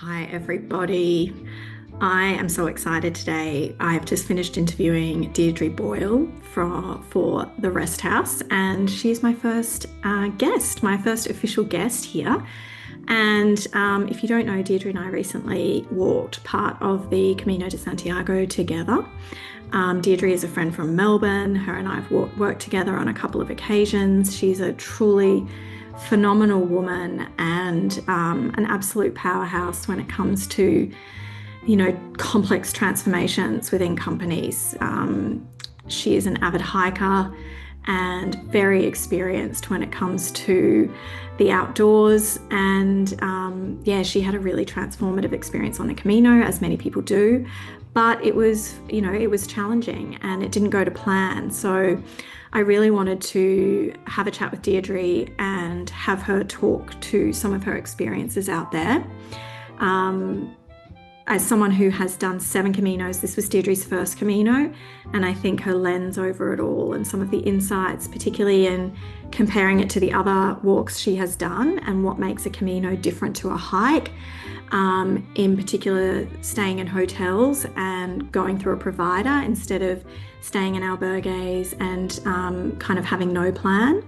Hi, everybody. I am so excited today. I have just finished interviewing Deirdre Boyle for the Rest House, and she's my first guest, my first official guest here. And if you don't know, Deirdre and I recently walked part of the Camino de Santiago together. Deirdre is a friend from Melbourne. Her and I have worked together on a couple of occasions. She's a truly phenomenal woman and an absolute powerhouse when it comes to, complex transformations within companies. She is an avid hiker and very experienced when it comes to the outdoors. And she had a really transformative experience on the Camino, as many people do. But it was challenging and it didn't go to plan. So I really wanted to have a chat with Deirdre and have her talk to some of her experiences out there. As someone who has done 7 Caminos, this was Deirdre's first Camino, and I think her lens over it all and some of the insights, particularly in comparing it to the other walks she has done and what makes a Camino different to a hike, in particular staying in hotels and going through a provider instead of staying in albergues and kind of having no plan.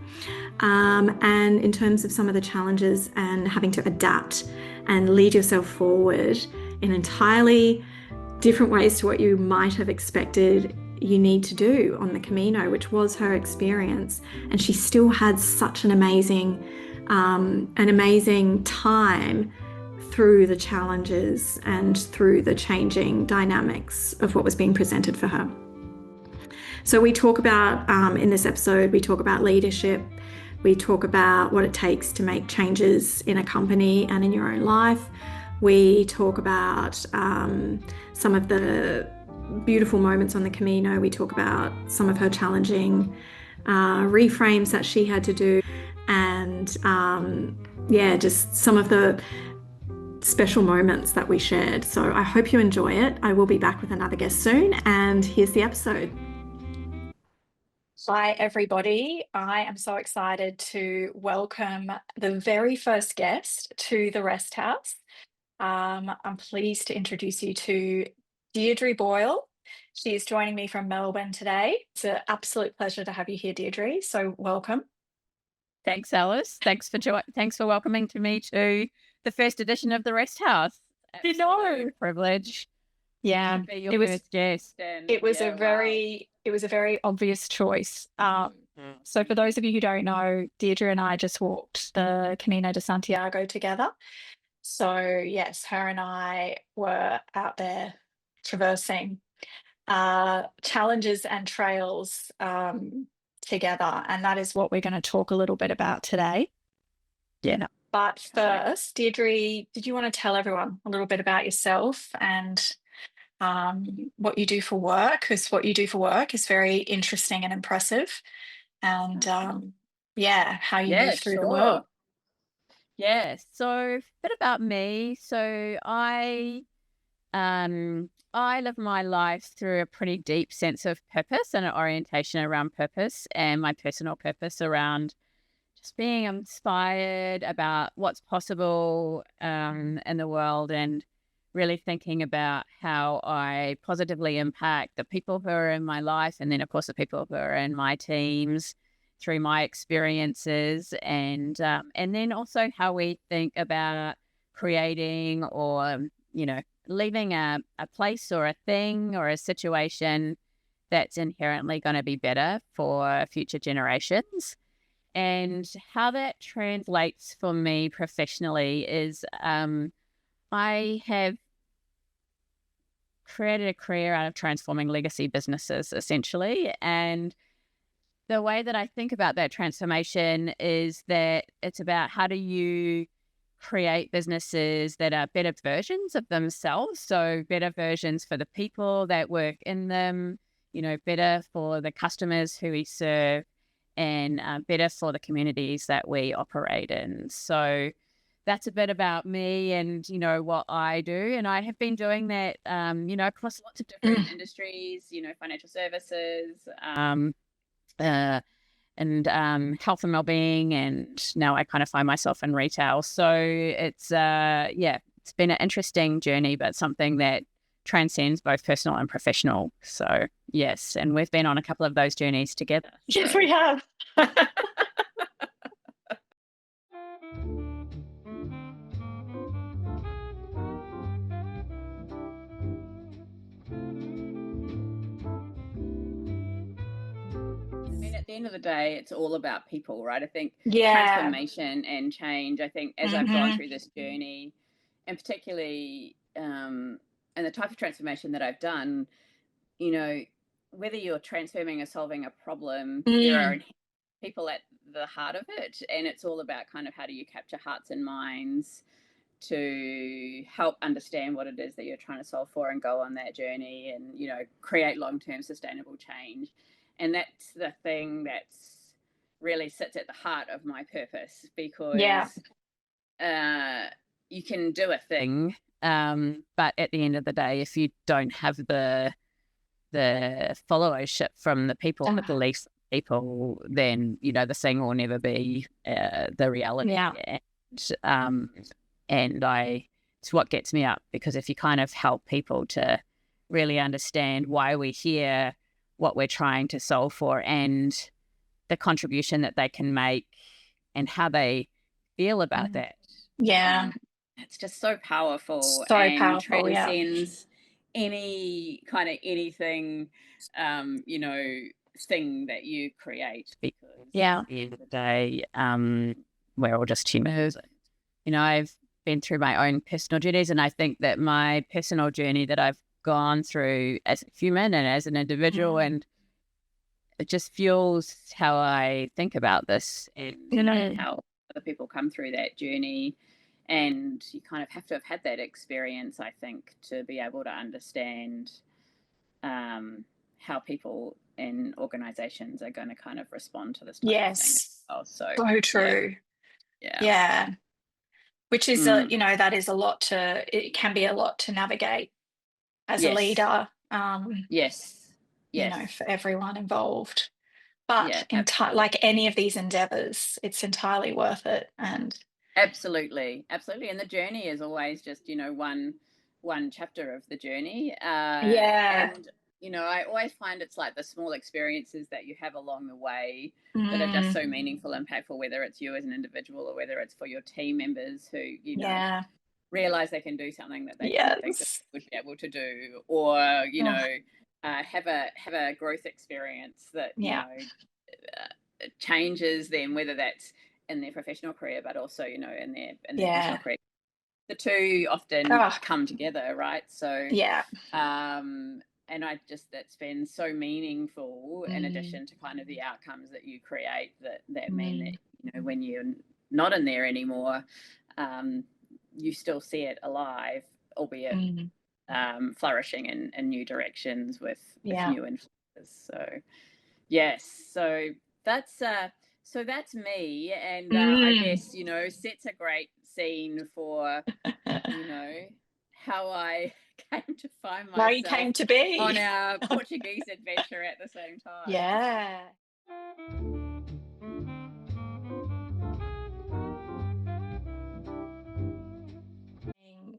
And in terms of some of the challenges and having to adapt and lead yourself forward in entirely different ways to what you might have expected you need to do on the Camino, which was her experience. And she still had such an amazing time through the challenges and through the changing dynamics of what was being presented for her. So we talk about, in this episode, we talk about leadership. We talk about what it takes to make changes in a company and in your own life. We talk about some of the beautiful moments on the Camino. We talk about some of her challenging reframes that she had to do, and just some of the special moments that we shared. So I hope you enjoy it. I will be back with another guest soon, and here's the episode. Hi, everybody. I am so excited to welcome the very first guest to the Rest House. I'm pleased to introduce you to Deirdre Boyle. She is joining me from Melbourne today. It's an absolute pleasure to have you here, Deirdre. So welcome. Thanks, Alice. Thanks for welcoming me to the first edition of the Rest House. No privilege. Yeah, to be your first guest. It was a very obvious choice. So for those of you who don't know, Deirdre and I just walked the Camino de Santiago together. So yes, her and I were out there traversing challenges and trails together, and that is what we're going to talk a little bit about today. Yeah. But first, Deirdre, did you want to tell everyone a little bit about yourself and what you do for work? Because what you do for work is very interesting and impressive, and how you move through the world. Yeah, so a bit about me. So I live my life through a pretty deep sense of purpose and an orientation around purpose, and my personal purpose around just being inspired about what's possible in the world, and really thinking about how I positively impact the people who are in my life, and then of course the people who are in my teams through my experiences, and then also how we think about creating or leaving a place or a thing or a situation that's inherently going to be better for future generations. And how that translates for me professionally is I have created a career out of transforming legacy businesses, essentially. And the way that I think about that transformation is that it's about how do you create businesses that are better versions of themselves. So better versions for the people that work in them, better for the customers who we serve, and better for the communities that we operate in. So that's a bit about me and, what I do. And I have been doing that, across lots of different industries, financial services, and health and well-being, and now I kind of find myself in retail. So it's it's been an interesting journey, but something that transcends both personal and professional. So yes, and we've been on a couple of those journeys together. Yes, we have. I mean, at the end of the day, it's all about people, right? I think Yeah. transformation and change, I think as I've gone through this journey, and particularly and the type of transformation that I've done, you know, whether you're transforming or solving a problem, there are people at the heart of it. And it's all about kind of how do you capture hearts and minds to help understand what it is that you're trying to solve for and go on that journey and, you know, create long-term sustainable change. And that's the thing that's really sits at the heart of my purpose, because you can do a thing, but at the end of the day, if you don't have the followership from the people, the beliefs of people, then, you know, the thing will never be the reality. And it's what gets me up, because if you kind of help people to really understand why we're here, what we're trying to solve for, and the contribution that they can make and how they feel about that. It's just so powerful and transcends any kind of anything, you know, thing that you create, because at the end of the day, we're all just humans. You know, I've been through my own personal journeys, and I think that my personal journey that I've gone through as a human and as an individual, and it just fuels how I think about this and how other people come through that journey. And you kind of have to have had that experience, I think, to be able to understand how people in organizations are going to kind of respond to this type of thing as well. So true. Yeah. Which is, that is a lot it can be a lot to navigate as a leader. You know, for everyone involved. But like any of these endeavors, it's entirely worth it. And absolutely. And the journey is always just, you know, one chapter of the journey. And, you know, I always find it's like the small experiences that you have along the way that are just so meaningful and impactful, whether it's you as an individual or whether it's for your team members who, you know, realize they can do something that they didn't think that they would be able to do, or, you know, have a growth experience that, you know, changes them, whether that's in their professional career, but also, you know, in their personal career. The two often come together, right? So, and I just, that's been so meaningful in addition to kind of the outcomes that you create that mean that, you know, when you're not in there anymore, you still see it alive, albeit flourishing in new directions with new influences. So, yes, so that's me, and I guess, you know, sets a great scene for, you know, how I came to find myself, how you came to be on our Portuguese adventure at the same time.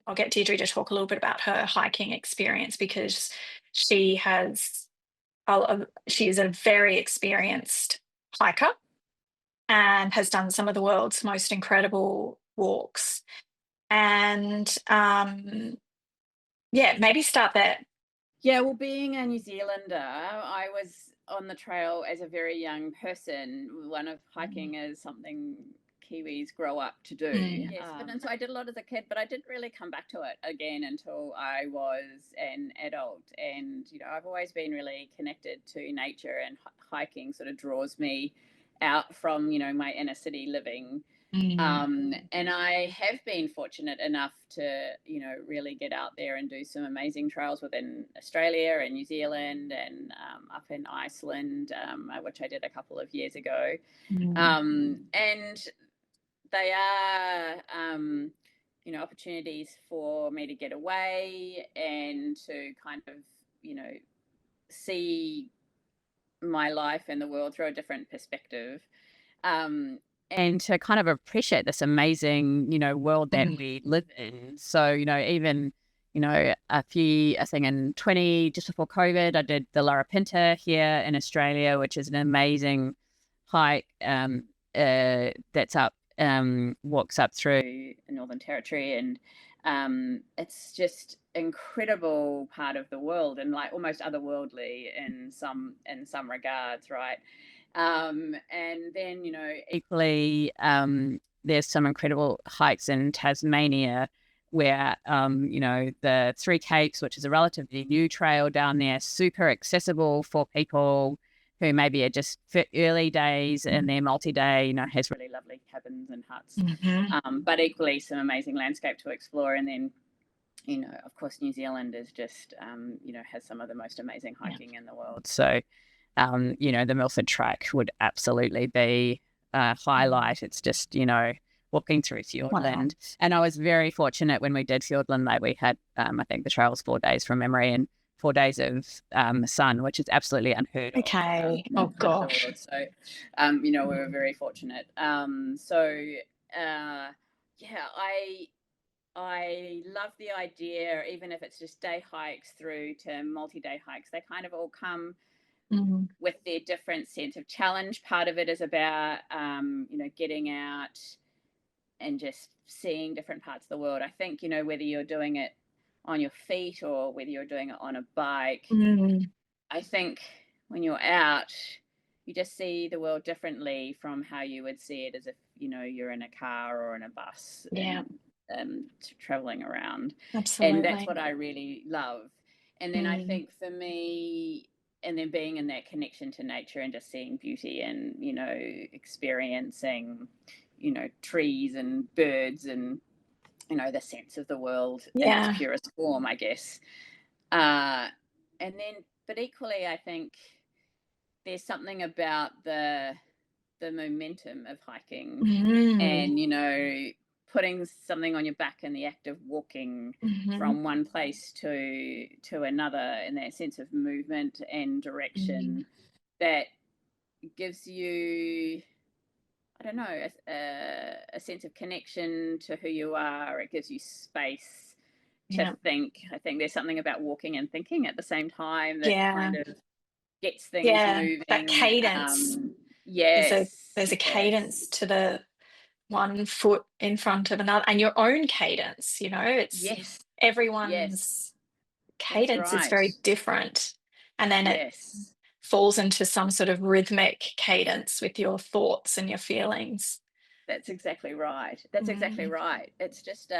I'll get Deirdre to talk a little bit about her hiking experience, because she is a very experienced hiker and has done some of the world's most incredible walks. And maybe start there. Yeah, well, being a New Zealander, I was on the trail as a very young person. One of hiking is something Kiwis grow up to do. Yes, and so I did a lot as a kid, but I didn't really come back to it again until I was an adult. And, you know, I've always been really connected to nature, and hiking sort of draws me out from, you know, my inner city living. And I have been fortunate enough to, you know, really get out there and do some amazing trails within Australia and New Zealand, and up in Iceland, which I did a couple of years ago. And they are, you know, opportunities for me to get away and to kind of, you know, see my life and the world through a different perspective. and to kind of appreciate this amazing, world that we live in. So, even, I think in just before COVID, I did the Lara Pinta here in Australia, which is an amazing hike that's up, walks up through the Northern Territory. And it's just incredible part of the world, and like almost otherworldly in some regards, right? And then, equally, there's some incredible hikes in Tasmania where, the Three Capes, which is a relatively new trail down there, super accessible for people who maybe are just for early days in their multi-day, has really lovely cabins and huts, but equally some amazing landscape to explore. And then, of course, New Zealand is just, has some of the most amazing hiking in the world. So, the Milford Track would absolutely be a highlight. It's just, walking through Fiordland. Wow. And I was very fortunate when we did Fiordland, like we had, I think the trail was 4 days from memory, and 4 days of sun, which is absolutely unheard of. Okay. Oh gosh. So, we were very fortunate. I love the idea, even if it's just day hikes through to multi-day hikes. They kind of all come with their different sense of challenge. Part of it is about, getting out and just seeing different parts of the world. I think, whether you're doing it on your feet or whether you're doing it on a bike, I think when you're out, you just see the world differently from how you would see it as if, you're in a car or in a bus. Yeah. And traveling around. Absolutely. And that's what I really love. And then I think for me, and then being in that connection to nature and just seeing beauty and, experiencing, trees and birds and, the sense of the world in its purest form, I guess. And then, but equally, I think there's something about the momentum of hiking and, putting something on your back in the act of walking from one place to another, and that sense of movement and direction that gives you, I don't know, a sense of connection to who you are. It gives you space to think. I think there's something about walking and thinking at the same time that kind of gets things moving. That cadence. There's a cadence to the one foot in front of another, and your own cadence, it's everyone's cadence is very different, and then it falls into some sort of rhythmic cadence with your thoughts and your feelings. That's exactly right. Exactly right. It's just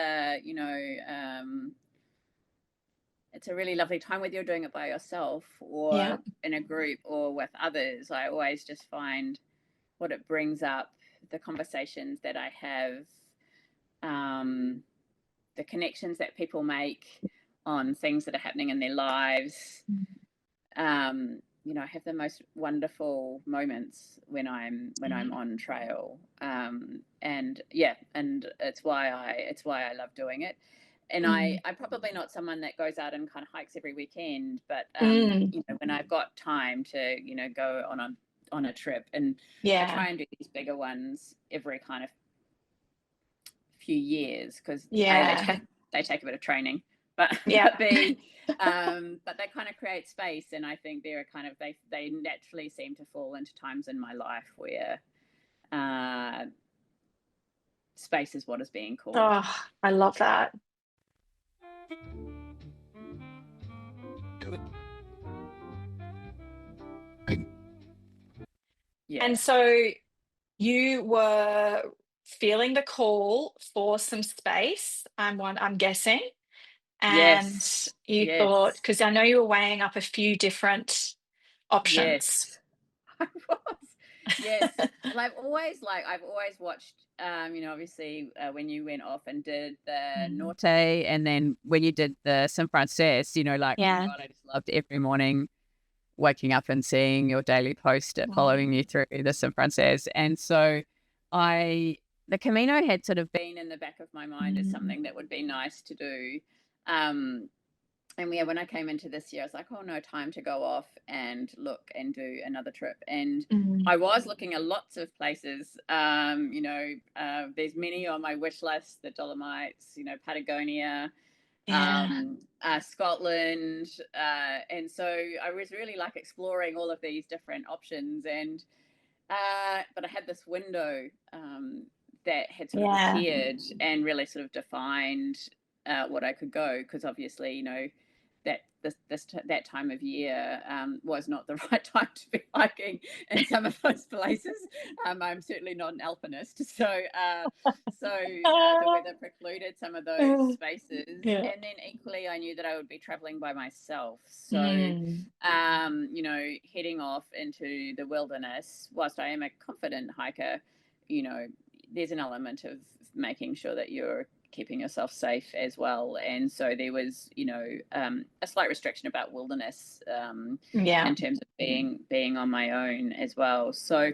it's a really lovely time, whether you're doing it by yourself or in a group or with others. I always just find what it brings up, the conversations that I have, the connections that people make on things that are happening in their lives. I have the most wonderful moments when I'm on trail, and it's why I love doing it. And I'm probably not someone that goes out and kind of hikes every weekend, but when I've got time to go on a trip, and I try and do these bigger ones every kind of few years, because they take a bit of training, but B, but they kind of create space, and I think they're kind of they naturally seem to fall into times in my life where space is what is being called. Oh, I love that. And so you were feeling the call for some space, I'm guessing, and you thought, because I know you were weighing up a few different options. I was. Well, I've always watched, obviously when you went off and did the Norte, and then when you did the San Francisco, oh my God, I just loved every morning waking up and seeing your daily post following you through the San Francisco. And so the Camino had sort of been in the back of my mind as something that would be nice to do. and yeah, when I came into this year, I was like, oh no, time to go off and look and do another trip. And Mm. I was looking at lots of places. There's many on my wish list: the Dolomites, Patagonia, Yeah. Scotland, and so I was really like exploring all of these different options. And but I had this window that had sort of Yeah. appeared and really sort of defined what I could go, because obviously, that that time of year was not the right time to be hiking in some of those places. I'm certainly not an alpinist, so the weather precluded some of those spaces. Yeah. And then equally, I knew that I would be traveling by myself, so Mm. heading off into the wilderness, whilst I am a confident hiker, there's an element of making sure that you're keeping yourself safe as well. And so there was, a slight restriction about wilderness Yeah. in terms of being on my own as well. So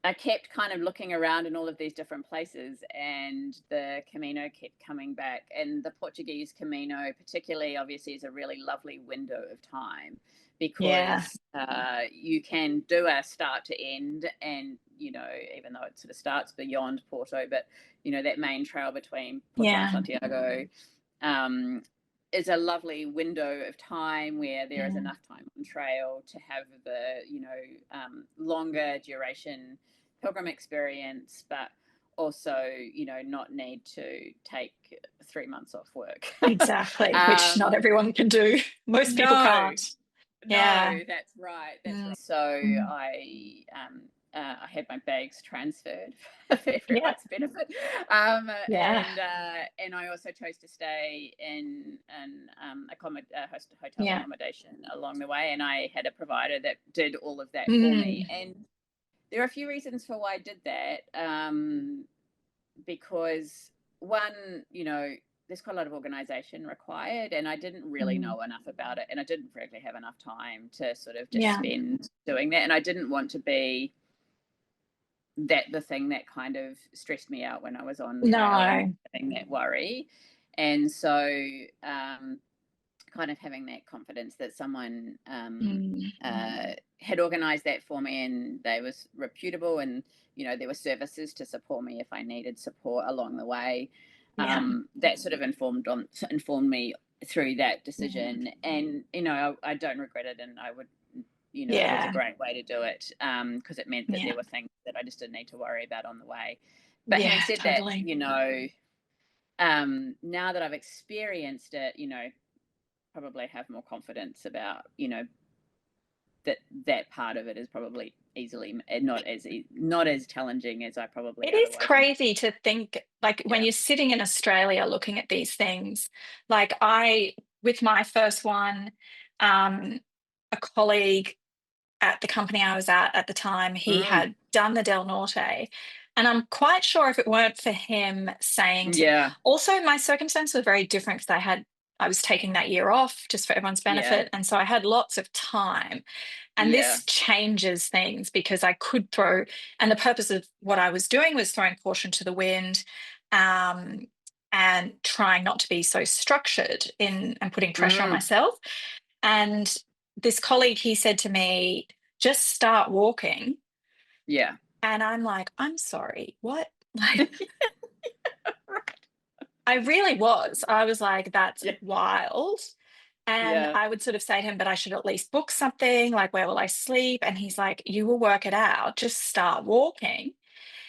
I kept kind of looking around in all of these different places, and the Camino kept coming back. And the Portuguese Camino, particularly, obviously, is a really lovely window of time, Yeah. because you can do a start to end, and even though it sort of starts beyond Porto, but that main trail between Porto and Yeah. Santiago um, is a lovely window of time where there is Yeah. enough time on trail to have the longer duration pilgrim experience, but also not need to take 3 months off work. Exactly. Which not um, everyone can do. Most people no, can't. Yeah. no, that's right. That's Mm. right. So Mm. I had my bags transferred for Yeah. everyone's benefit, Yeah. and I also chose to stay in hotel Yeah. accommodation along the way, and I had a provider that did all of that for me. Mm. And there are a few reasons for why I did that. Because one, there's quite a lot of organization required, and I didn't really Mm. know enough about it, and I didn't frankly have enough time to sort of just Yeah. spend doing that, and I didn't want to be the thing that kind of stressed me out when I was on trail and No. having that worry. And so kind of having that confidence that someone Mm. had organized that for me, and they was reputable, and there were services to support me if I needed support along the way. Yeah. That sort of informed me through that Yeah. decision. And I don't regret it, and I would, it was a Yeah. great way to do it, because it meant that Yeah. there were things that I just didn't need to worry about on the way. But having Yeah. said that, Totally. now that I've experienced it, probably have more confidence about that part of it is probably easily not as challenging as I probably It is otherwise might. crazy to think, like, when Yeah. you're sitting in Australia looking at these things, like with my first one, um, a colleague at the company I was at the time, he Mm, had done the Del Norte. And I'm quite sure if it weren't for him saying to, yeah. also my circumstances were very different because I was taking that year off just for everyone's Yeah. benefit. And so I had lots of time. And Yeah. this changes things because I could throw, and the purpose of what I was doing was throwing caution to the wind, um, and trying not to be so structured in and putting pressure on Mm, myself. And this colleague, he said to me, just start walking. yeah. And I'm like, I'm sorry, what? Like, I really was. I was like, that's Yeah. wild. And Yeah. I would sort of say to him, but I should at least book something. Like, where will I sleep? And he's like, you will work it out. Just start walking.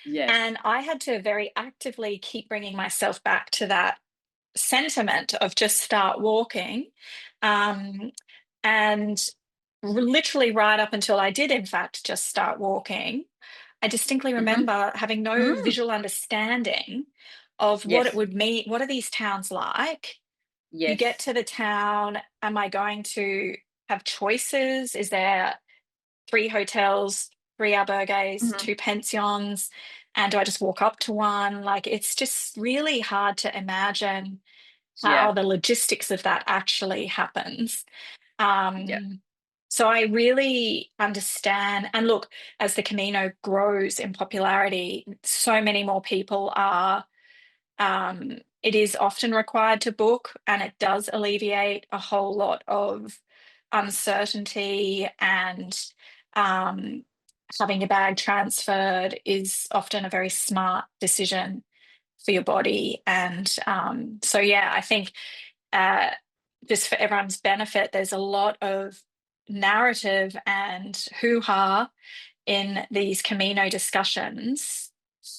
Yes. And I had to very actively keep bringing myself back to that sentiment of just start walking. Um, and literally right up until I did, in fact, just start walking, I distinctly Hmm. remember having no Mm, visual understanding of what it yes. would mean. What are these towns like? You get Yes. to the town, am I going to have choices? Is there 3 hotels, 3 albergues, Hmm. 2 pensions, and do I just walk up to one? Like, it's just really hard to imagine how Yeah. the logistics of that actually happens. Yeah. Um, so I really understand. And look, as the Camino grows in popularity, so many more people are it is often required to book, and it does alleviate a whole lot of uncertainty, and um, having your bag transferred is often a very smart decision for your body. And so, yeah, I think uh, just for everyone's benefit, there's a lot of narrative and hoo ha in these Camino discussions,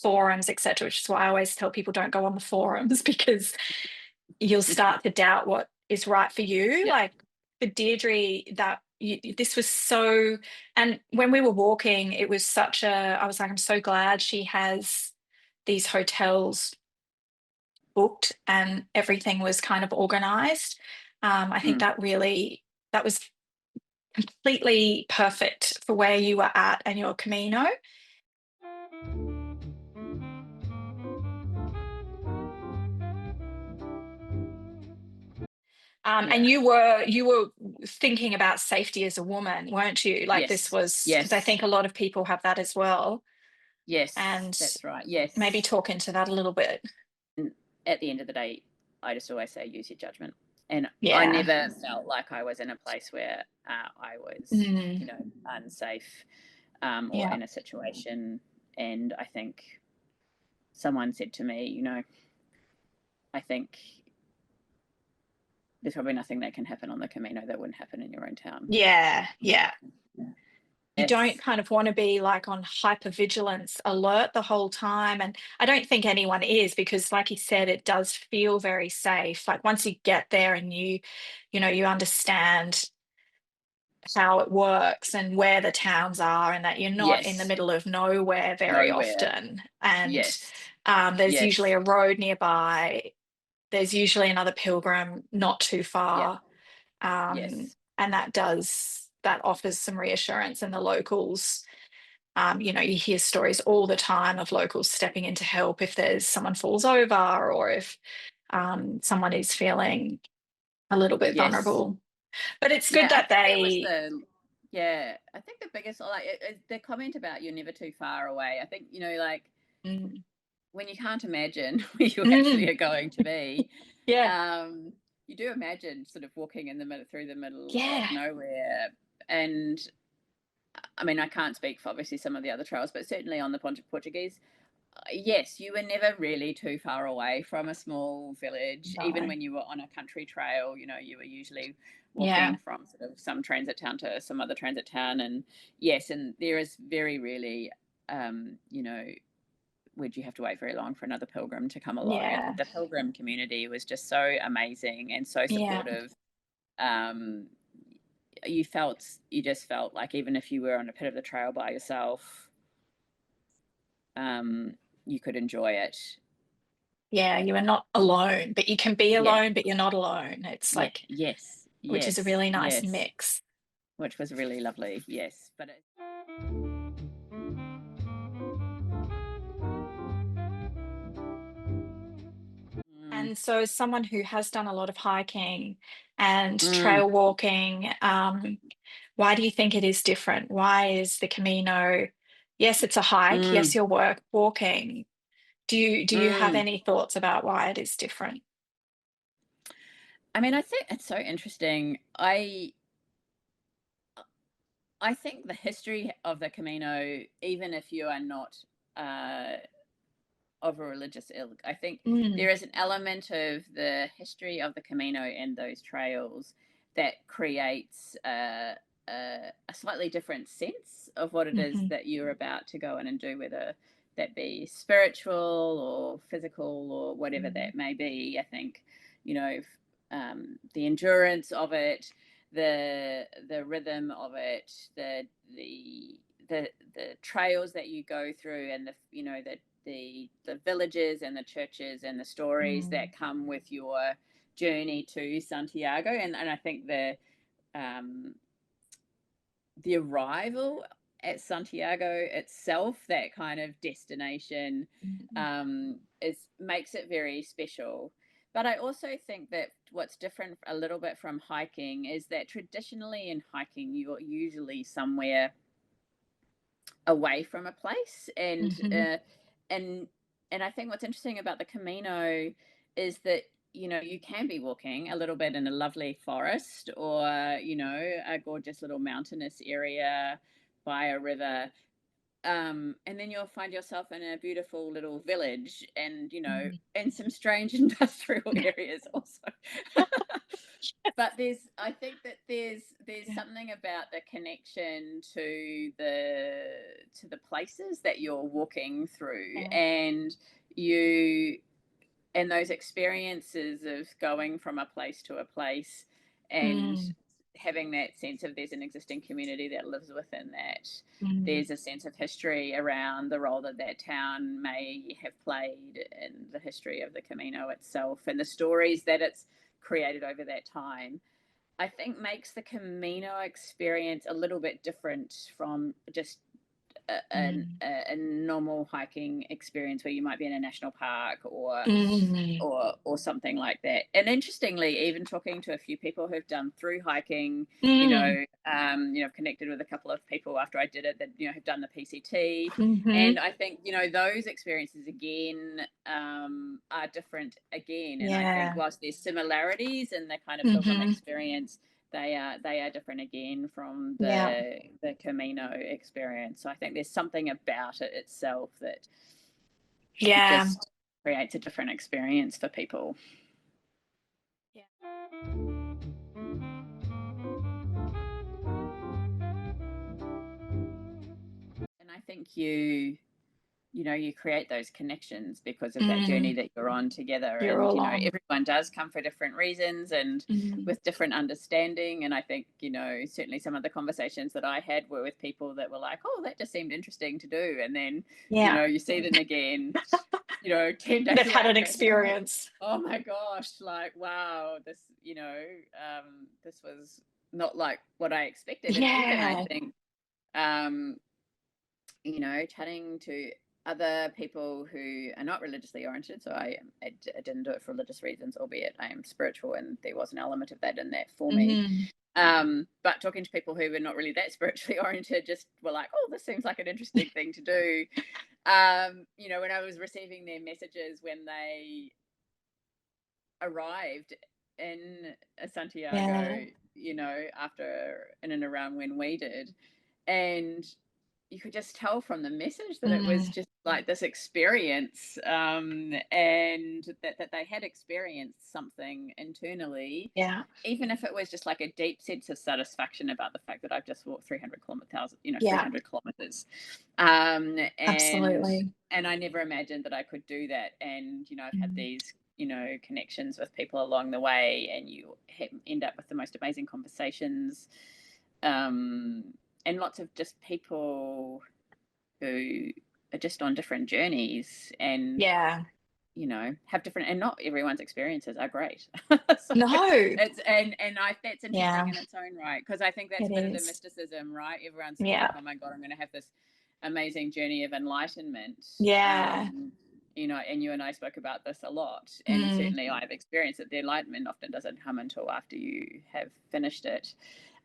forums, etc., which is why I always tell people don't go on the forums because you'll start to doubt what is right for you. Yeah. Like for Deirdre, this was so, and when we were walking, it was such a, I was like, I'm so glad she has these hotels booked and everything was kind of organized. I think Mm. that was completely perfect for where you were at and your Camino. And Yeah. you were thinking about safety as a woman, weren't you? Like this Yes. was because I Yes. think a lot of people have that as well. Yes. And That's right. maybe Yes. talk into that a little bit. And at the end of the day, I just always say use your judgment. And I Yeah. never felt like I was in a place where I was, Mm, you know, unsafe or yeah. in a situation. And I think someone said to me, you know, I think there's probably nothing that can happen on the Camino that wouldn't happen in your own town. Yeah. Yeah. You don't Yes. kind of want to be like on hypervigilance alert the whole time. And I don't think anyone is because, like you said, it does feel very safe. Like once you get there and you know, you understand how it works and where the towns are, and that you're not in the Yes. middle of nowhere very Nowhere. often. And Yes. there's usually Yes. a road nearby. There's usually another pilgrim not too Yeah. far. Yes. And that offers some reassurance. And the locals, you know, you hear stories all the time of locals stepping in to help if there's someone falls over or if someone is feeling a little bit Yes. vulnerable. But it's good Yeah, I that think that was they, I think the biggest, like, the comment about you're never too far away. I think, you know, like mm, when you can't imagine where you actually mm, are going to be, yeah, um, you do imagine sort of walking in the middle through the middle yeah, of nowhere. And I mean, I can't speak for obviously some of the other trails, but certainly on the Portuguese, yes, you were never really too far away from a small village. Even no, when you were on a country trail, you know, you were usually yeah, walking from sort of some transit town to some other transit town. And yes, and there is very rarely, you know, would you have to wait very long for another pilgrim to come along. And yeah, the pilgrim community was just so amazing and so yeah, supportive. Um, you just felt like even if you were on a bit of the trail by yourself, um, you could enjoy it. yeah. You are not alone, but you can be Yeah. alone, but you're not alone. It's Yeah, like, yes, which is a yes, really nice yes, mix. which was really lovely. Yes, but mm, And so, as someone who has done a lot of hiking and mm, trail walking, why do you think it is different? Why is the Camino? Yes, it's a hike. Yes, mm, you're walking. Do you have mm. any thoughts about why it is different? I mean, I think it's so interesting. I think the history of the Camino, even if you are not uh, of a religious ilk, I think Mm, there is an element of the history of the Camino and those trails that creates a slightly different sense of what it is hmm, that you're about to go in and do, whether that be spiritual or physical or whatever mm, that may be. I think, you know, the endurance of it, the rhythm of it, the trails that you go through, and the you know the villages and the churches and the stories mm, that come with your journey to Santiago. And I think um, the arrival at Santiago itself, that kind of destination, mm, is makes it very special. But I also think that what's different a little bit from hiking is that traditionally in hiking, you're usually somewhere away from a place, mhm, and and I think what's interesting about the Camino is that, you can be walking a little bit in a lovely forest or, a gorgeous little mountainous area by a river. And then you'll find yourself in a beautiful little village and, Mm. in some strange industrial areas also. But I think that there's Yeah. something about the connection to the places that you're walking through, Yeah. and you and those experiences of going from a place to a place, and Mm. having that sense of there's an existing community that lives within that. Mm. There's a sense of history around the role that that town may have played in the history of the Camino itself, and the stories that it's created over that time, I think makes the Camino experience a little bit different from just Mm. a normal hiking experience where you might be in a national park or Mm. something like that. And interestingly, even talking to a few people who've done through hiking, Mm. I've connected with a couple of people after I did it that have done the PCT, and Mhm. I think those experiences again are different again. And I think Yeah. whilst there's similarities in the kind of pilgrim Mhm. experience, they are different again from Yeah. the Camino experience. So I think there's something about it itself that Yeah. just creates a different experience for people. Yeah. And I think you create those connections because of that journey Mm. that you're on together. You're And all on. everyone does come for different reasons and Mm. with different understanding. And I think certainly some of the conversations that I had were with people that were like, oh, that just seemed interesting to do, and then Yeah. you see them again 10 They've days had an later, and you're like, experience. oh my gosh, like, wow, this was not like what I expected. And even I Yeah. think, um, chatting to other people who are not religiously oriented. So I didn't do it for religious reasons, albeit I am spiritual, and there was an element of that in that for me. Mm. But talking to people who were not really that spiritually oriented just were like, oh, this seems like an interesting thing to do. When I was receiving their messages when they arrived in Yeah. Santiago, after in and around when we did, and you could just tell from the message that it was Mm. just like this experience, and that they had experienced something internally, Yeah. even if it was just like a deep sense of satisfaction about the fact that I've just walked 300 Yeah. kilometers, and Absolutely. I never imagined that I could do that. And I've had Mm. these connections with people along the way, and you end up with the most amazing conversations, um, and lots of just people who are just on different journeys, and Yeah. have different, and not everyone's experiences are great. So No. that's interesting Yeah. in its own right, because I think that's It a bit of the is. mysticism, right? Everyone's like, Yeah. oh my god, I'm going to have this amazing journey of enlightenment. Yeah. And you and I spoke about this a lot, and Mm. certainly I've experienced that the enlightenment often doesn't come until after you have finished it.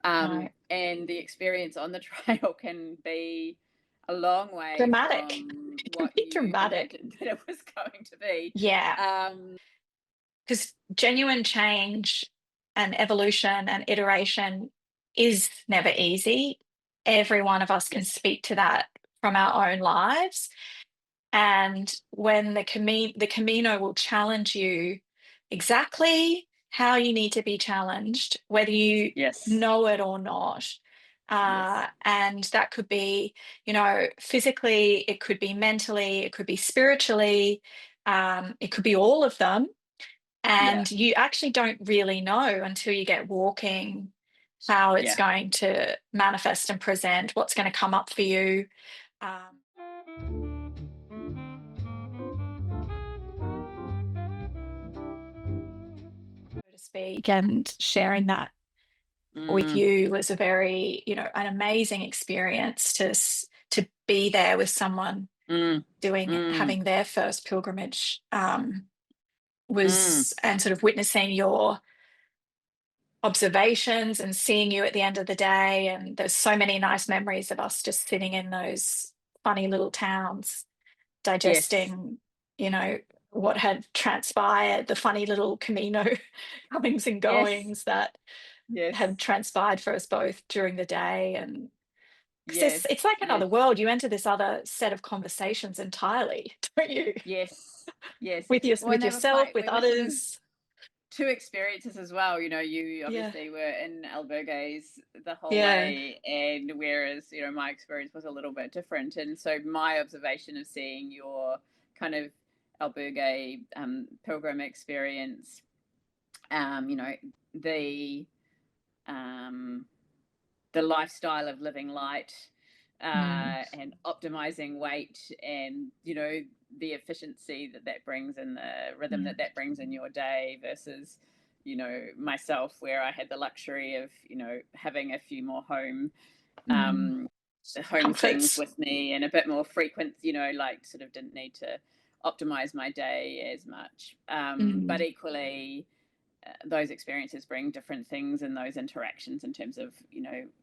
No. And the experience on the trail can be a long way Dramatic. from It can what be you dramatic. imagined that it was going to be. Yeah. Um, Because genuine change and evolution and iteration is never easy. Every one of us can yes, speak to that from our own lives. And when the Camino will challenge you exactly how you need to be challenged, whether you yes, know it or not. yes, And that could be, physically, it could be mentally, it could be spiritually, it could be all of them. yeah, And you actually don't really know until you get walking how it's yeah. going to manifest and present, what's going to come up for you. So to speak, and sharing that with Mm, you was a very, an amazing experience to be there with someone mm, mm, having their first pilgrimage, mm. was and sort of witnessing your observations and seeing you at the end of the day. And there's so many nice memories of us just sitting in those funny little towns Yes, digesting, you know, what had transpired, the funny little Camino comings and Yes. goings that had Yes. transpired for us both during the day. And because it's Yes. like Yes. another world, you enter this other set of conversations entirely, don't you? Yes. Yes. Well, With and they were yourself, quite, with we were sort of others. two experiences as well. You Yeah, obviously were in albergues the whole yeah. way, and whereas my experience was a little bit different, and so my observation of seeing your kind of albergue pilgrim experience, you know, the um, the lifestyle of living light, Mm, and optimizing weight, and the efficiency that that brings, and the rhythm that mm, that brings in your day, versus myself, where I had the luxury of having a few more mm. um home things Comforts. with me, and a bit more frequent, like sort of didn't need to optimize my day as much, but Mm, equally those experiences bring different things in those interactions, in terms of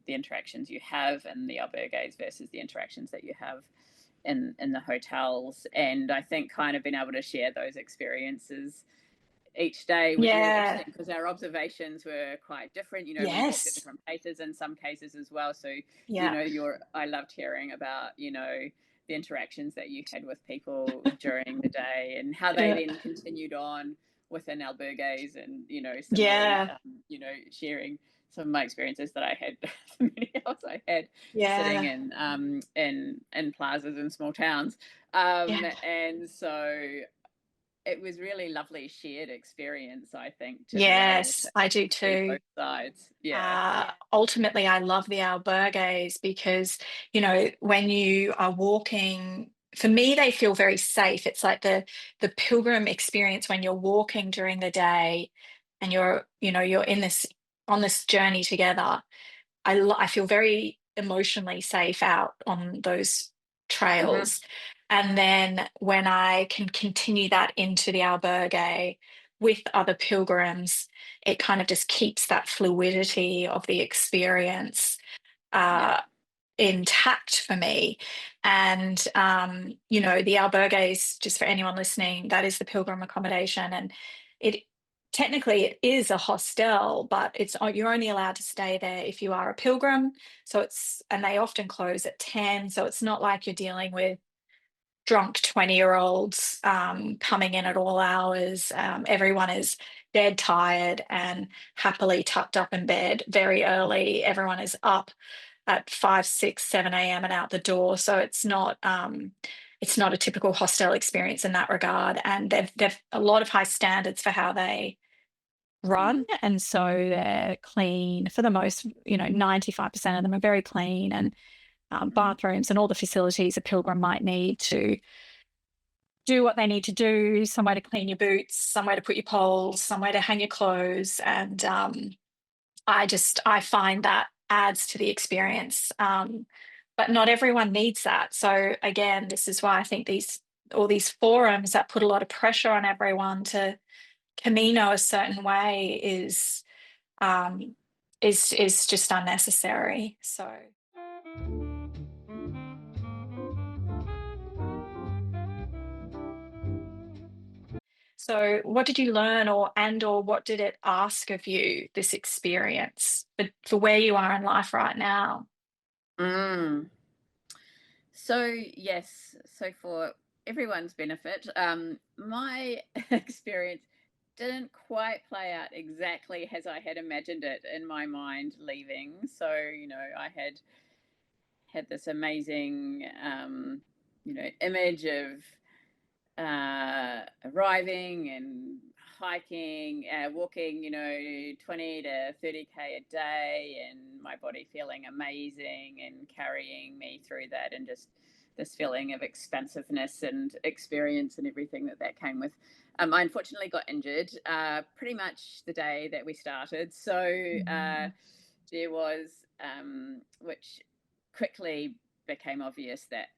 the interactions you have in the albergues versus the interactions that you have in the hotels. And I think kind of being able to share those experiences each day was really yeah. interesting, because our observations were quite different. We walked at Yes. different places in some cases as well. So Yeah. your I loved hearing about the interactions that you had with people during the day, and how they Yeah. then continued on within albergues, and similarly, Yeah. sharing some of my experiences that I had many else I had sitting Yeah. in plazas in small towns, Yeah. and so it was really lovely shared experience, I think, to be able Yes, to I do see too. both sides. Yeah. Ultimately, I love the albergues because, when you are walking, for me, they feel very safe. It's like the pilgrim experience when you're walking during the day and you're in this on this journey together. I feel very emotionally safe out on those Hmm. trails. And then when I can continue that into the albergue with other pilgrims, it kind of just keeps that fluidity of the experience Yeah. uh, intact for me. And the albergues, just for anyone listening, that is the pilgrim accommodation, and it technically it is a hostel, but you're only allowed to stay there if you are a pilgrim. So and they often close at 10, so it's not like you're dealing with drunk 20-year-olds coming in at all hours. Everyone is dead tired and happily tucked up in bed very early. Everyone is up at 5, 6, 7 a.m. and out the door. So it's not a typical hostel experience in that regard. And they've a lot of high standards for how they run. And so they're clean for the most, 95% of them are very clean, and Hmm. bathrooms and all the facilities a pilgrim might need to do what they need to do, somewhere to clean your boots, somewhere to put your poles, somewhere to hang your clothes. And I find that adds to the experience. But not everyone needs that. So again, this is why I think all these forums that put a lot of pressure on everyone to Camino a certain way um, is just unnecessary. So what did you learn, or what did it ask of you, this experience, for where you are in life right now? Mm. So yes, so for everyone's benefit, my experience didn't quite play out exactly as I had imagined it in my mind leaving. So I had this amazing image of arriving and hiking, walking, 20 to 30K a day, and my body feeling amazing and carrying me through that, and just this feeling of expansiveness and experience and everything that came with. I unfortunately got injured pretty much the day that we started. So Mm, there was, which quickly became obvious that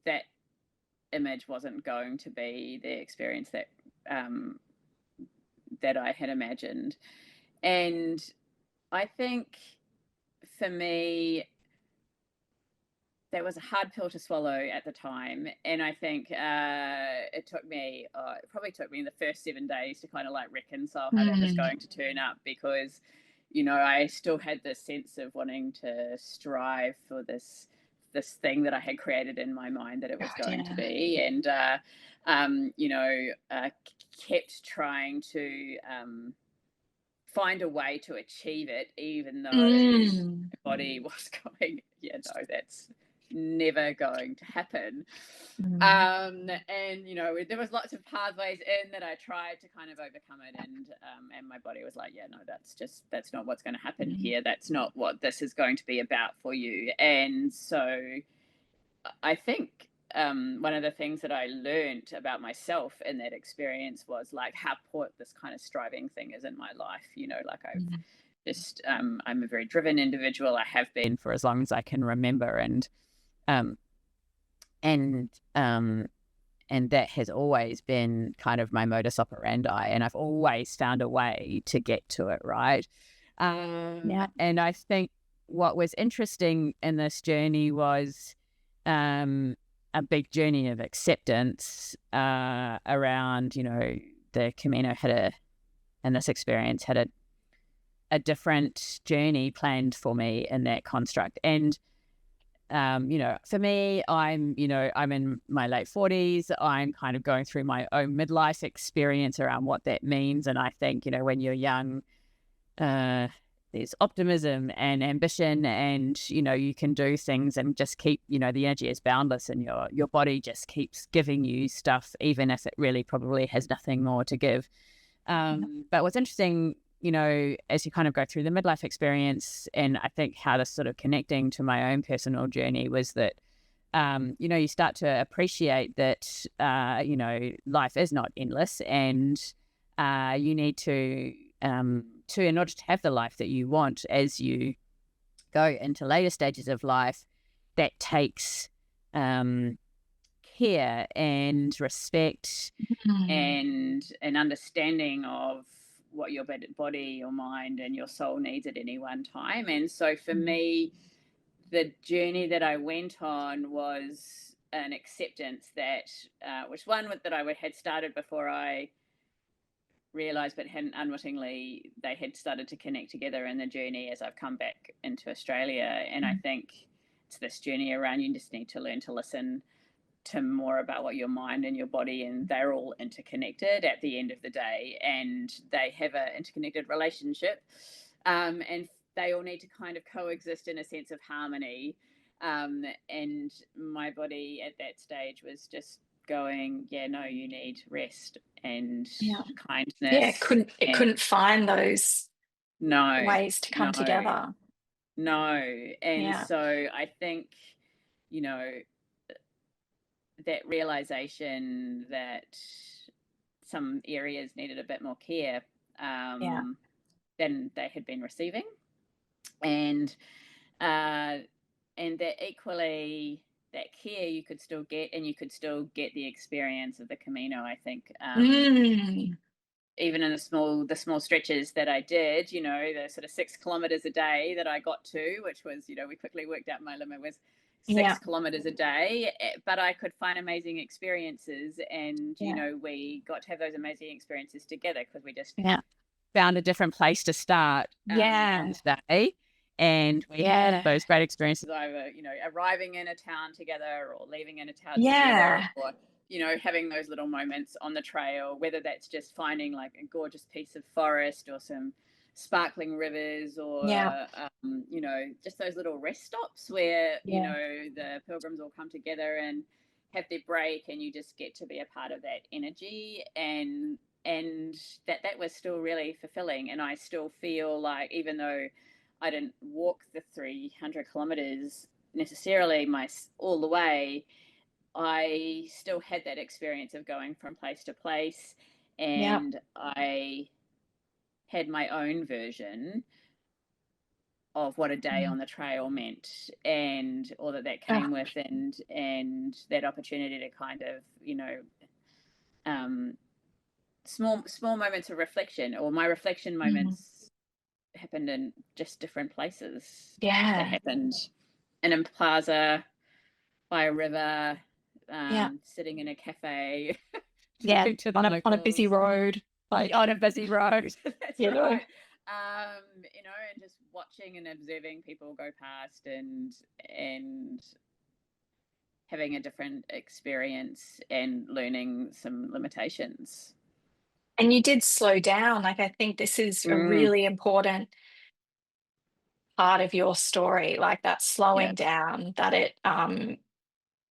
that image wasn't going to be the experience um, that I had imagined. And I think for me, that was a hard pill to swallow at the time. And I think it probably took me the first 7 days to kind of like reconcile how that was going to turn up, because, you know, I still had this sense of wanting to strive for this thing that I had created in my mind that it was going to be. And, kept trying to find a way to achieve it, even though my body was going, yeah, no, that's never going to happen. And, you know, there was lots of pathways in that I tried to kind of overcome it. And my body was like, yeah, no, that's not what's going to happen here. That's not what this is going to be about for you. And so I think one of the things that I learned about myself in that experience was like how poor this kind of striving thing is in my life. You know, like I've just, I'm a very driven individual. I have been for as long as I can remember. And that has always been kind of my modus operandi. And I've always found a way to get to it, right? And I think what was interesting in this journey was a big journey of acceptance around, you know, the Camino and this experience had a different journey planned for me in that construct. And, you know, for me, I'm in my late 40s. I'm kind of going through my own midlife experience around what that means. And I think, you know, when you're young, there's optimism and ambition, and, you know, you can do things and just keep, you know, the energy is boundless, and your body just keeps giving you stuff, even if it really probably has nothing more to give. But what's interesting, you know, as you kind of go through the midlife experience, and I think how this sort of connecting to my own personal journey was that, you know, you start to appreciate that, you know, life is not endless, and you need to, in order to have the life that you want as you go into later stages of life, that takes care and respect and an understanding of what your body, your mind, and your soul needs at any one time. And so for me, the journey that I went on was an acceptance that, which one that I had started before I realized, but hadn't unwittingly, they had started to connect together in the journey as I've come back into Australia. And I think it's this journey around, you just need to learn to listen to more about what your mind and your body, and they're all interconnected at the end of the day, and they have an interconnected relationship, and they all need to kind of coexist in a sense of harmony. And my body at that stage was just going, yeah, no, you need rest and kindness. Yeah, it couldn't find those ways to come together. No. And so I think, you know, that realization that some areas needed a bit more care than they had been receiving, and that equally that care you could still get, and you could still get the experience of the Camino. I think even in the small stretches that I did, you know, the sort of 6 kilometers a day that I got to, which was, you know, we quickly worked out my limit was 6 kilometers a day, but I could find amazing experiences, and you know, we got to have those amazing experiences together because we just found a different place to start on the day. And we had those great experiences, either, you know, arriving in a town together or leaving in a town together, or, you know, having those little moments on the trail, whether that's just finding like a gorgeous piece of forest or some sparkling rivers, or, you know, just those little rest stops where, you know, the pilgrims all come together and have their break, and you just get to be a part of that energy. And that was still really fulfilling. And I still feel like, even though I didn't walk the 300 kilometers necessarily all the way, I still had that experience of going from place to place, and I had my own version of what a day on the trail meant, and all that came with, and that opportunity to kind of, you know, small moments of reflection, or my reflection moments happened in just different places. They happened in a plaza by a river, sitting in a cafe. On a busy road. On a busy road. That's you know. right. And just watching and observing people go past and having a different experience and learning some limitations. And you did slow down. Like, I think this is a really important part of your story, like that slowing down, that it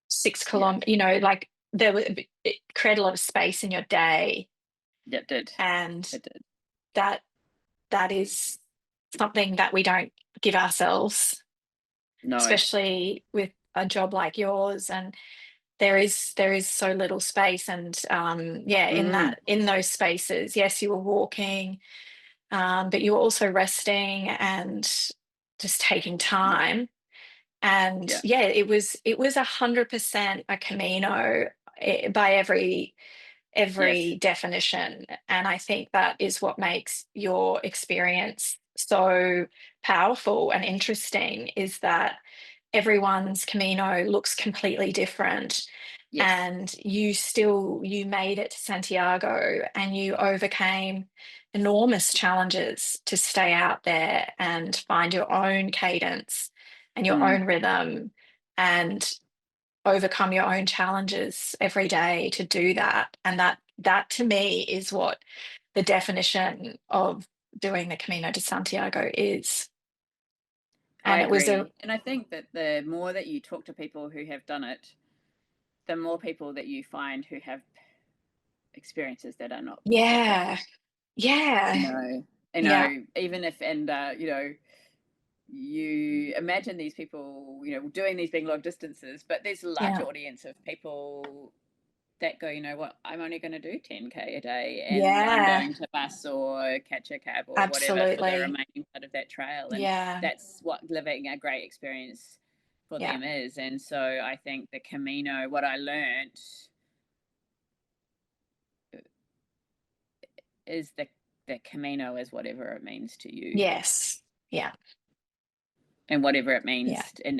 6 kilometers, like it created a lot of space in your day. It did. And it did. That is something that we don't give ourselves. No. Especially with a job like yours, and there is so little space. And in those spaces, yes, you were walking, but you were also resting and just taking time. And it was 100% a Camino by every definition. And I think that is what makes your experience so powerful and interesting, is that everyone's Camino looks completely different. And you made it to Santiago, and you overcame enormous challenges to stay out there and find your own cadence and your own rhythm, and overcome your own challenges every day to do that. And that to me is what the definition of doing the Camino de Santiago is. And I agree. And I think that the more that you talk to people who have done it, the more people that you find who have experiences that are not perfect. Even if, you imagine these people, doing these big long distances, but there's a large audience of people that go, you know what, I'm only going to do 10K a day, and I'm going to bus or catch a cab or whatever for the remaining part of that trail. And that's what living a great experience for them is. And so I think the Camino, what I learned is the Camino is whatever it means to you. Yes. Yeah. And whatever it means, and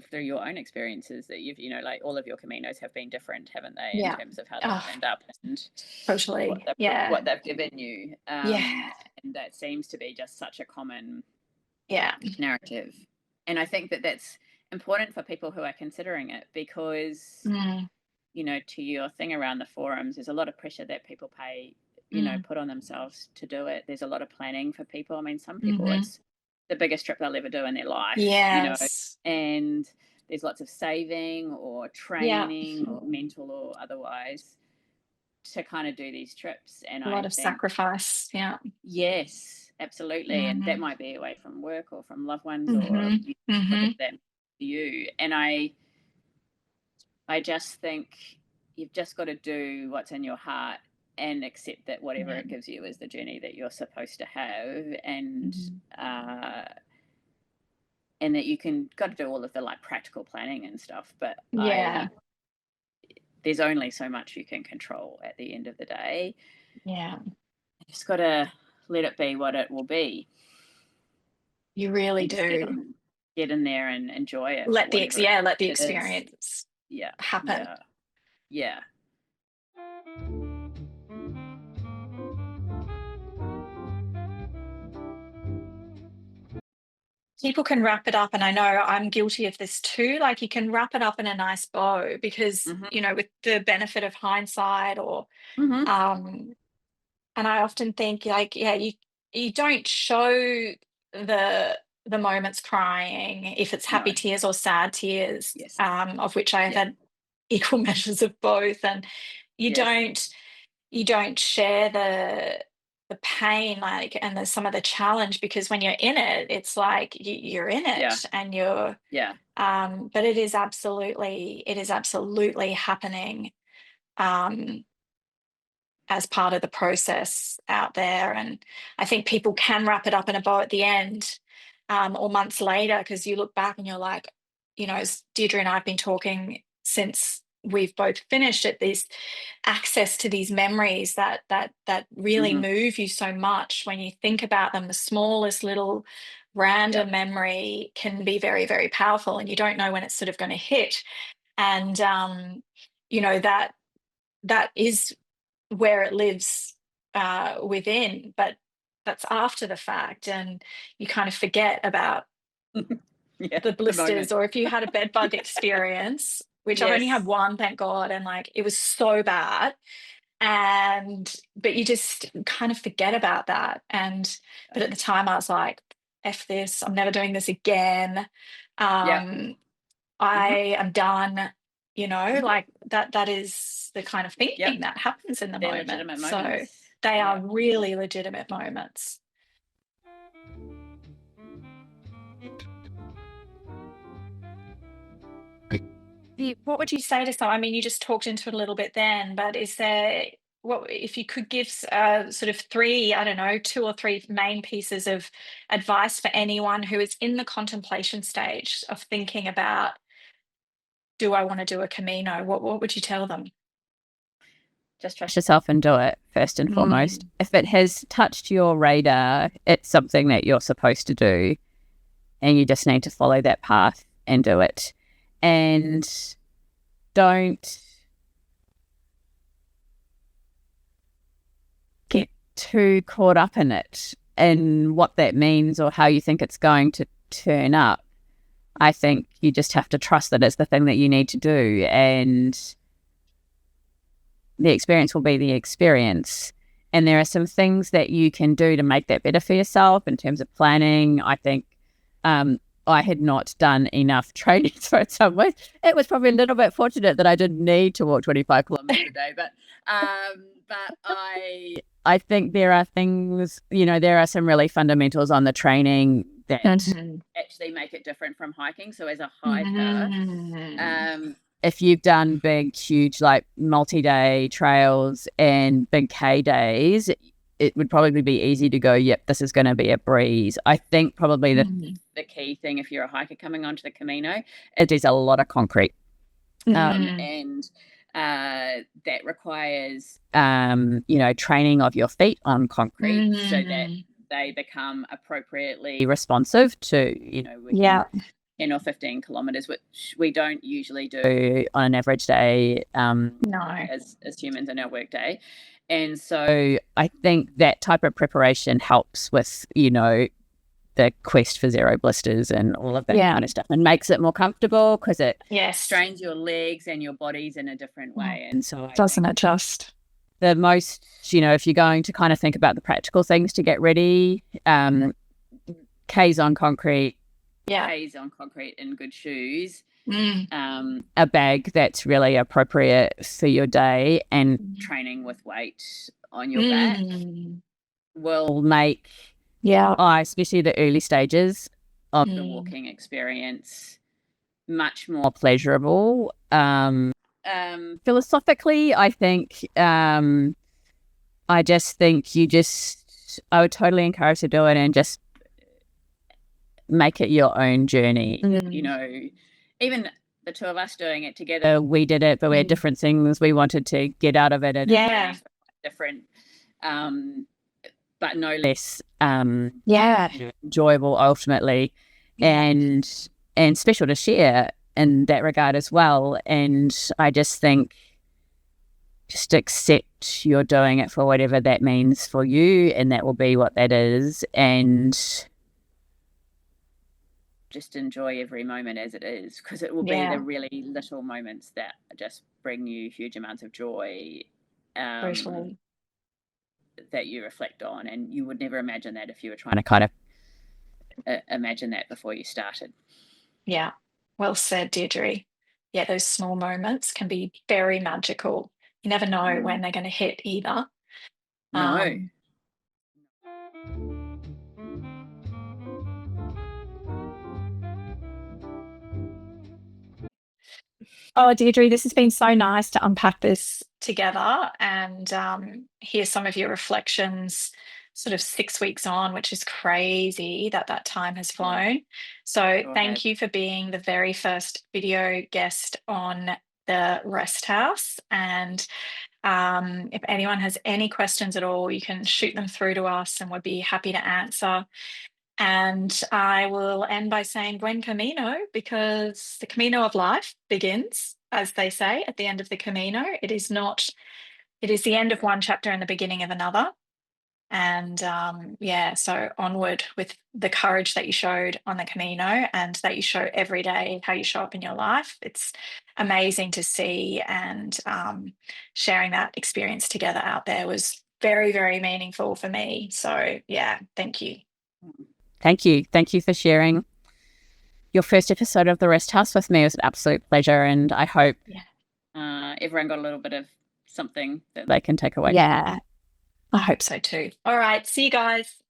through your own experiences that you've, like all of your Caminos have been different, haven't they? In terms of how they've turned up and totally what they've given you. And that seems to be just such a common narrative. And I think that that's important for people who are considering it, because to your thing around the forums, there's a lot of pressure that people put on themselves to do it. There's a lot of planning for people. I mean, some people it's the biggest trip they'll ever do in their life, and there's lots of saving or training or mental or otherwise to kind of do these trips. And a lot of sacrifice. Yes, absolutely. And that might be away from work or from loved ones or whatever that for you. And I just think you've just got to do what's in your heart and accept that whatever it gives you is the journey that you're supposed to have, and that you got to do all of the practical planning and stuff, but there's only so much you can control at the end of the day. You just got to let it be what it will be. You really do. Get in there and enjoy it. Let the experience happen. Yeah. People can wrap it up, and I know I'm guilty of this too. Like, you can wrap it up in a nice bow because, with the benefit of hindsight, or, and I often think you don't show the moments crying, if it's happy tears or sad tears, of which I have had equal measures of both. And you don't share the pain, and some of the challenge, because when you're in it, it's like you're in it, and you're but it is absolutely happening as part of the process out there. And I think people can wrap it up in a bow at the end, or months later, because you look back and you're like, as Deirdre and I have been talking since we've both finished it, this access to these memories that really move you so much when you think about them, the smallest little random memory can be very, very powerful, and you don't know when it's sort of going to hit. And that is where it lives within, but that's after the fact, and you kind of forget about the blisters, or if you had a bed bug experience, which I've only had one, thank God, and like it was so bad. But you just kind of forget about that. But at the time I was like, F this, I'm never doing this again. I am done, like that is the kind of thinking that happens in the They're moment. legitimate So moments. they are really legitimate moments. What would you say to someone? I mean, you just talked into it a little bit then, but is there, what if you could give sort of three, I don't know, 2 or 3 main pieces of advice for anyone who is in the contemplation stage of thinking about, do I want to do a Camino? What would you tell them? Just trust yourself and do it first and foremost. If it has touched your radar, it's something that you're supposed to do, and you just need to follow that path and do it. And don't get too caught up in it and what that means or how you think it's going to turn up. I think you just have to trust that it's the thing that you need to do, and the experience will be the experience. And there are some things that you can do to make that better for yourself in terms of planning. I think I had not done enough training, so in some ways it was probably a little bit fortunate that I didn't need to walk 25 kilometers a day. But I think there are things, there are some really fundamentals on the training that actually make it different from hiking. So as a hiker, if you've done big, huge, like multi-day trails and big K days, it would probably be easy to go, yep, this is going to be a breeze. I think probably the key thing, if you're a hiker coming onto the Camino, it is a lot of concrete. And that requires, training of your feet on concrete so that they become appropriately responsive to, 10 or 15 kilometers, which we don't usually do on an average day as humans in our work day. And so I think that type of preparation helps with, the quest for zero blisters and all of that kind of stuff, and makes it more comfortable because it strains your legs and your bodies in a different way. And so doesn't it just? The most, if you're going to kind of think about the practical things to get ready, K's on concrete, K's on concrete in good shoes, a bag that's really appropriate for your day, and training with weight on your back will make, especially the early stages of the walking experience, much more pleasurable. Philosophically, I think, I just think I would totally encourage to do it and just make it your own journey. Even the two of us doing it together, we did it, but we had different things we wanted to get out of it, and different, but no less enjoyable ultimately, and special to share in that regard as well. And I just think, just accept you're doing it for whatever that means for you, and that will be what that is, and just enjoy every moment as it is, because it will be the really little moments that just bring you huge amounts of joy that you reflect on, and you would never imagine that if you were trying to kind of imagine that before you started. Yeah, well said, Deirdre. Yeah, those small moments can be very magical. You never know when they're going to hit either. No. Oh, Deirdre, this has been so nice to unpack this together and hear some of your reflections sort of 6 weeks on, which is crazy that time has flown. So thank you for being the very first video guest on the Rest House. And if anyone has any questions at all, you can shoot them through to us and we'd be happy to answer. And I will end by saying Buen Camino, because the Camino of life begins, as they say, at the end of the Camino. It is the end of one chapter and the beginning of another. And so onward with the courage that you showed on the Camino and that you show every day, how you show up in your life. It's amazing to see, and sharing that experience together out there was very, very meaningful for me. So yeah, thank you. Thank you. Thank you for sharing your first episode of The Rest House with me. It was an absolute pleasure, and I hope everyone got a little bit of something that they can take away. Yeah, I hope so too. All right, see you guys.